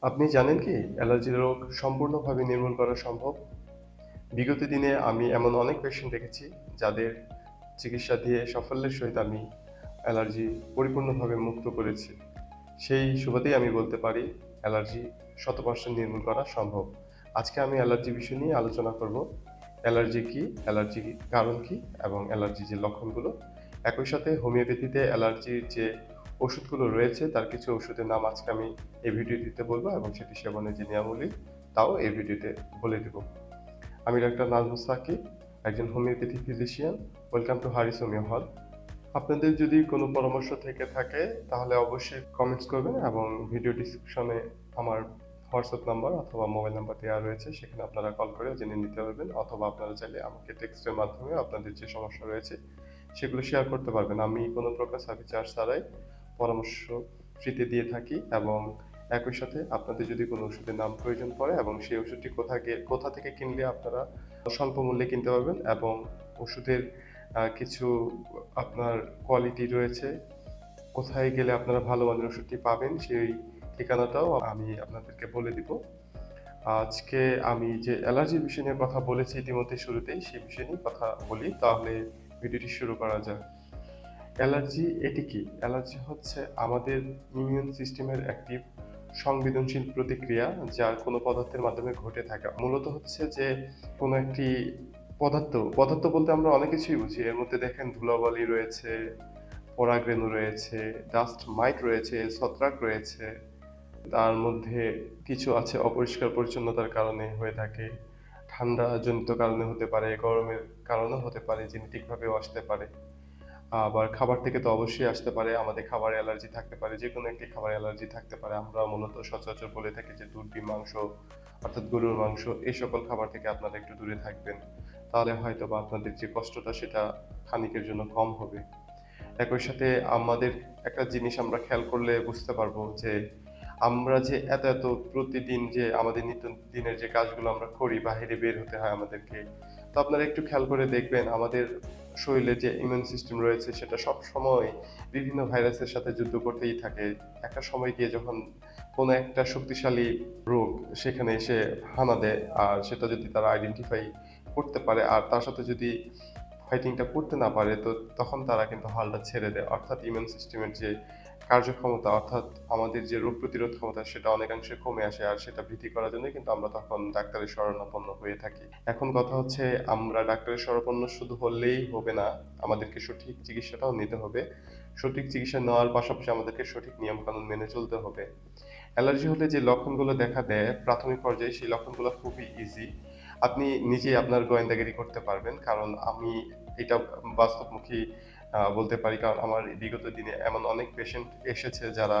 আপনি জানেন কি অ্যালার্জি রোগ সম্পূর্ণভাবে নির্মূল করা সম্ভব? বিগত দিনে আমি এমন অনেক পেশেন্ট দেখেছি যাদের চিকিৎসা দিয়ে সাফল্যের সহিত আমি অ্যালার্জি পরিপূর্ণভাবে মুক্ত করেছি। সেই সুবাদেই আমি বলতে পারি অ্যালার্জি 100% নির্মূল করা সম্ভব। আজকে আমি অ্যালার্জি বিষয় নিয়ে আলোচনা করব। অ্যালার্জি কি, অ্যালার্জির কারণ কি এবং অ্যালার্জির যে লক্ষণগুলো। একই সাথে হোমিওপ্যাথিতে অ্যালার্জির যে ওষুধগুলো রয়েছে তার কিছু ওষুধের নাম আজকে আমি এই ভিডিওটিতে বলবো এবং সেটি সেবনের যে নিয়মাবলী তাও এই ভিডিওতে বলে দেব। আমি ডাক্তার নাজমুস সাকিব, একজন homeopathy physician. Welcome to Haris homeo hall. আপনাদের যদি কোনো পরামর্শ থেকে থাকে তাহলে অবশ্যই কমেন্টস করবেন এবং ভিডিও ডিসক্রিপশনে আমার হোয়াটসঅ্যাপ নাম্বার অথবা মোবাইল নাম্বার দেওয়া রয়েছে, সেখানে আপনারা কল করে জেনে নিতে পারবেন অথবা আপনারা চাইলে আমাকে টেক্সটের মাধ্যমে আপনাদের যে সমস্যা রয়েছে সেগুলো শেয়ার করতে পারবেন। আমি কোনো প্রকার সার্ভিস চার্জ ছাড়াই পরামর্শ ফ্রিতে দিয়ে থাকি এবং একই সাথে আপনাদের যদি কোনো ওষুধের নাম প্রয়োজন পড়ে এবং সেই ওষুধটি কোথা থেকে কিনলে আপনারা স্বল্প মূল্যে কিনতে পারবেন এবং ওষুধের কিছু আপনার কোয়ালিটি রয়েছে, কোথায় গেলে আপনারা ভালো মানের ওষুধটি পাবেন সেই ঠিকানাটাও আমি আপনাদেরকে বলে দিব। আজকে আমি যে অ্যালার্জির বিষয় নিয়ে কথা বলেছি ইতিমধ্যে শুরুতেই, সেই বিষয় নিয়ে কথা বলি, তাহলে ভিডিওটি শুরু করা যাক। অ্যালার্জি এটি কি? অ্যালার্জি হচ্ছে আমাদের ইমিউন সিস্টেমের একটি সংবেদনশীল প্রতিক্রিয়া যা কোনো পদার্থের মাধ্যমে ঘটে থাকে। মূলত হচ্ছে যে কোনো একটি পদার্থ বলতে আমরা অনেক কিছুই বুঝি। এর মধ্যে দেখেন ধুলাবালি রয়েছে, পরাগরেণু রয়েছে, ডাস্ট মাইট রয়েছে, ছত্রাক রয়েছে। তার মধ্যে কিছু আছে অপরিষ্কার পরিচ্ছন্নতার কারণে হয়ে থাকে, ঠান্ডাজনিত কারণে হতে পারে, গরমের কারণেও হতে পারে, জেনেটিকভাবেও আসতে পারে। আবার খাবার থেকে তো অবশ্যই আসতে পারে, আমাদের খাবারে অ্যালার্জি থাকতে পারে, যেকোনো একটি খাবারে অ্যালার্জি থাকতে পারে। আমরা মূলত সচরাচর বলে থাকি যে দুধ, ডিম, মাংস অর্থাৎ গরুর মাংস এই সকল খাবার থেকে আপনারা একটু দূরে থাকবেন। তাহলে হয়তোবা আপনাদের যে কষ্টটা সেটা খানিকের জন্য কম হবে। একই সাথে আমাদের একটা জিনিস আমরা খেয়াল করলে বুঝতে পারবো যে আমরা যে এত প্রতিদিন যে আমাদের নিত্যদিনের যে কাজগুলো আমরা করি, বাহিরে বের হতে হয় আমাদেরকে। তো আপনারা একটু খেয়াল করে দেখবেন আমাদের শরীরে যে ইমিউন সিস্টেম রয়েছে সেটা সবসময় বিভিন্ন ভাইরাসের সাথে যুদ্ধ করতেই থাকে। একটা সময় গিয়ে যখন কোনো একটা শক্তিশালী রোগ সেখানে এসে হানা দেয় আর সেটা যদি তারা আইডেন্টিফাই করতে পারে আর তার সাথে যদি ফাইটিংটা করতে না পারে, তো তখন তারা কিন্তু হালটা ছেড়ে দেয়। অর্থাৎ ইমিউন সিস্টেমের যে কার্যক্ষমতা অর্থাৎ আমাদের যে রোগ প্রতিরোধ ক্ষমতা সেটা অনেকাংশে কমে আসে আর সেটা বৃদ্ধি করার জন্য কিন্তু আমরা তখন ডাক্তারের শরণাপন্ন হয়ে থাকি। এখন কথা হচ্ছে আমরা ডাক্তারের শরণাপন্ন শুধু হলেই হবে না, আমাদেরকে সঠিক চিকিৎসাটাও নিতে হবে। সঠিক চিকিৎসা নেওয়ার পাশাপাশি আমাদেরকে সঠিক নিয়মকানুন মেনে চলতে হবে। অ্যালার্জি হলে যে লক্ষণগুলো দেখা দেয় প্রাথমিক পর্যায়ে সেই লক্ষণগুলো খুবই ইজি। আপনি নিজেই আপনার গোয়েন্দাগিরি করতে পারবেন, কারণ আমি এটা বাস্তবমুখী বলতে পারি, কারণ আমার বিগত দিনে এমন অনেক পেশেন্ট এসেছে যারা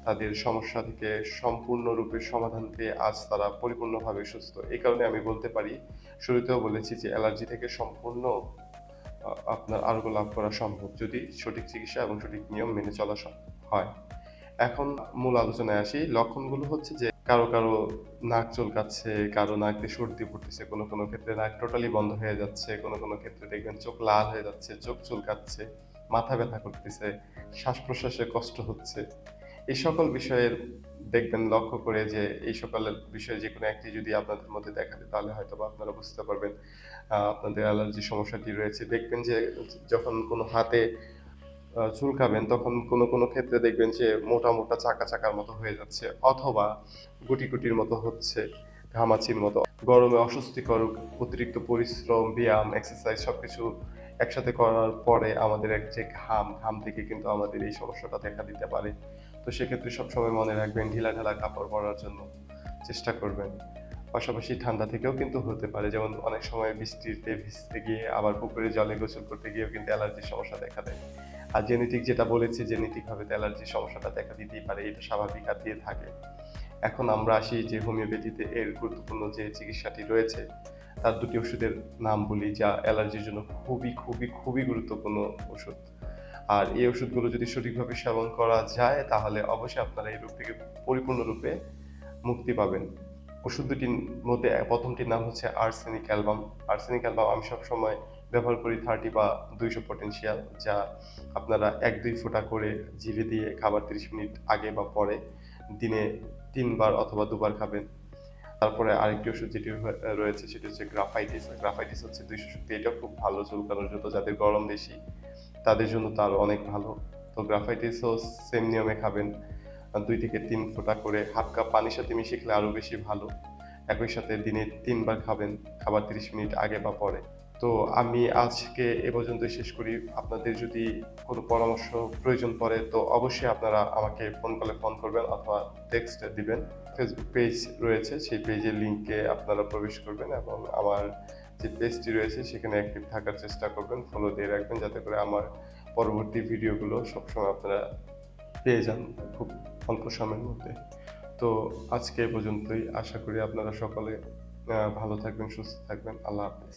তাদের সমস্যা থেকে সম্পূর্ণরূপে সমাধান পেয়ে আজ তারা পরিপূর্ণভাবে সুস্থ। এই কারণে আমি বলতে পারি, শুরুতেও বলেছি যে অ্যালার্জি থেকে সম্পূর্ণ আপনার আরোগ্য লাভ করা সম্ভব যদি সঠিক চিকিৎসা এবং সঠিক নিয়ম মেনে চলা হয়। এখন মূল আলোচনায় আসি। লক্ষণগুলো হচ্ছে যে কারো নাক চুলকাচ্ছে, কারো নাক দিয়ে সর্দি পড়তেছে, কোনো ক্ষেত্রে নাক টোটালি বন্ধ হয়ে যাচ্ছে, কোনো ক্ষেত্রে দেখবেন চোখ লাল হয়ে যাচ্ছে, চোখ চুলকাচ্ছে, মাথা ব্যথা করতেছে, শ্বাস-প্রশ্বাসে কষ্ট হচ্ছে। এই সকল বিষয়ের দেখবেন লক্ষ্য করে যে এই সকল বিষয়ে যেকোনো একটি যদি আপনাদের মধ্যে দেখা দেয় তাহলে হয়তোবা আপনারা বুঝতে পারবেন আপনাদের অ্যালার্জি সমস্যাটি রয়েছে। দেখবেন যে যখন কোনো হাতে চুলকাবেন তখন কোনো ক্ষেত্রে দেখবেন যে মোটা চাকার মতো হয়ে যাচ্ছে অথবা গুটির মতো হচ্ছে, ঘামাচির মতো। গরমে অস্বস্তিকর অতিরিক্ত পরিশ্রম, ব্যায়াম, এক্সারসাইজ সবকিছু একসাথে করার পরে আমাদের যে ঘাম থেকে কিন্তু আমাদের এই সমস্যাটা দেখা দিতে পারে। তো সেক্ষেত্রে সবসময় মনে রাখবেন ঢিলাঢালা কাপড় পরার জন্য চেষ্টা করবেন। পাশাপাশি ঠান্ডা থেকেও কিন্তু হতে পারে, যেমন অনেক সময় বৃষ্টিতে ভিজতে গিয়ে আবার পুকুরে জলে গোসল করতে গিয়েও কিন্তু অ্যালার্জির সমস্যা দেখা দেয়। আর জেনেটিক যেটা বলেছি, জেনেটিকভাবে তো অ্যালার্জির সমস্যাটা দেখা দিতেই পারে, এটা স্বাভাবিক আর দিয়ে থাকে। এখন আমরা আসি যে হোমিওপ্যাথিতে এর গুরুত্বপূর্ণ যে চিকিৎসাটি রয়েছে তার দুটি ওষুধের নাম বলি যা অ্যালার্জির জন্য খুবই গুরুত্বপূর্ণ ওষুধ। আর এই ওষুধগুলো যদি সঠিকভাবে সেবন করা যায় তাহলে অবশ্যই আপনারা এই রোগ থেকে পরিপূর্ণরূপে মুক্তি পাবেন। ওষুধ দুটির মধ্যে প্রথমটির নাম হচ্ছে আর্সেনিক অ্যালবাম। আর্সেনিক অ্যালবাম আমি সবসময় ব্যবহার করি 30 বা 200 পটেনশিয়াল, যা আপনারা 1-2 ফোঁটা করে জিভে দিয়ে খাবার 30 মিনিট আগে বা পরে দিনে 3 বার অথবা 2 বার খাবেন। তারপরে আরেকটি ওষুধ যেটি রয়েছে সেটি হচ্ছে গ্রাফাইটিস। গ্রাফাইটিস হচ্ছে 200 শক্তি। এটাও খুব ভালো চুলকানোর জন্য, যাদের গরম বেশি তাদের জন্য তো আরো অনেক ভালো। তো গ্রাফাইটিসও সেম নিয়মে খাবেন। 2 থেকে 3 ফোঁটা করে 1/2 কাপ পানির সাথে মিশিয়ে খেলে আরো বেশি ভালো। একই সাথে দিনে 3 বার খাবেন, খাবার 30 মিনিট আগে বা পরে। তো আমি আজকে এ পর্যন্তই শেষ করি। আপনাদের যদি কোনো পরামর্শ প্রয়োজন পড়ে তো অবশ্যই আপনারা আমাকে ফোন করবেন অথবা টেক্সট দিবেন। ফেসবুক পেজ রয়েছে, সেই পেজের লিংকে আপনারা প্রবেশ করবেন এবং আমার যে পেজটি রয়েছে সেখানে অ্যাক্টিভ থাকার চেষ্টা করবেন, ফলো দিয়ে রাখবেন যাতে করে আমার পরবর্তী ভিডিওগুলো সবসময় আপনারা পেয়ে যান খুব অল্প সময়ের মধ্যে। তো আজকে এ পর্যন্তই। আশা করি আপনারা সকলে ভালো থাকবেন, সুস্থ থাকবেন। আল্লাহ হাফেজ।